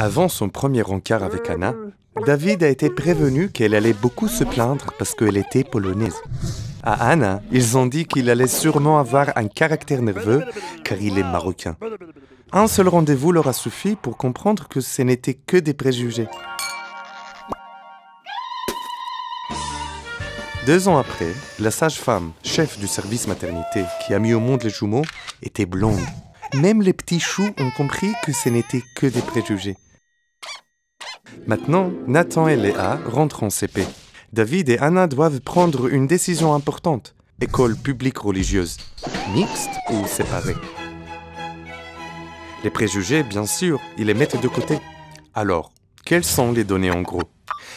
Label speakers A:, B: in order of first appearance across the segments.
A: Avant son premier encart avec Anna, David a été prévenu qu'elle allait beaucoup se plaindre parce qu'elle était polonaise. À Anna, ils ont dit qu'il allait sûrement avoir un caractère nerveux car il est marocain. Un seul rendez-vous leur a suffi pour comprendre que ce n'était que des préjugés. 2 ans après, la sage-femme, chef du service maternité qui a mis au monde les jumeaux, était blonde. Même les petits choux ont compris que ce n'était que des préjugés. Maintenant, Nathan et Léa rentrent en CP. David et Anna doivent prendre une décision importante. École publique religieuse, mixte ou séparée? Les préjugés, bien sûr, ils les mettent de côté. Alors, quelles sont les données en gros?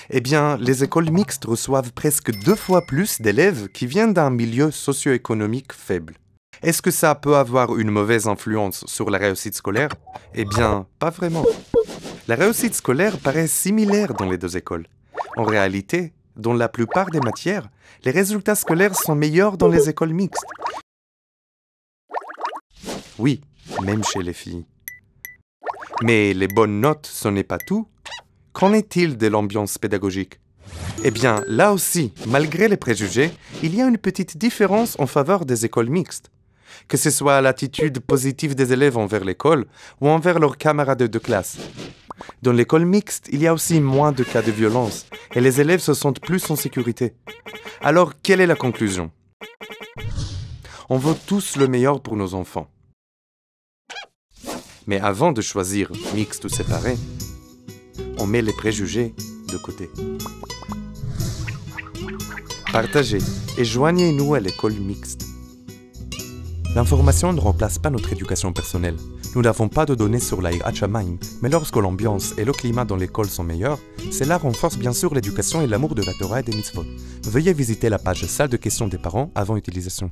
A: Eh bien, les écoles mixtes reçoivent presque 2 fois plus d'élèves qui viennent d'un milieu socio-économique faible. Est-ce que ça peut avoir une mauvaise influence sur la réussite scolaire? Eh bien, pas vraiment. La réussite scolaire paraît similaire dans les 2 écoles. En réalité, dans la plupart des matières, les résultats scolaires sont meilleurs dans les écoles mixtes. Oui, même chez les filles. Mais les bonnes notes, ce n'est pas tout. Qu'en est-il de l'ambiance pédagogique? Eh bien, là aussi, malgré les préjugés, il y a une petite différence en faveur des écoles mixtes. Que ce soit l'attitude positive des élèves envers l'école ou envers leurs camarades de classe. Dans l'école mixte, il y a aussi moins de cas de violence et les élèves se sentent plus en sécurité. Alors, quelle est la conclusion? On veut tous le meilleur pour nos enfants. Mais avant de choisir mixte ou séparé, on met les préjugés de côté. Partagez et joignez-nous à l'école mixte. L'information ne remplace pas notre éducation personnelle. Nous n'avons pas de données sur la Hachamaim, mais lorsque l'ambiance et le climat dans l'école sont meilleurs, cela renforce bien sûr l'éducation et l'amour de la Torah et des mitzvot. Veuillez visiter la page salle de questions des parents avant utilisation.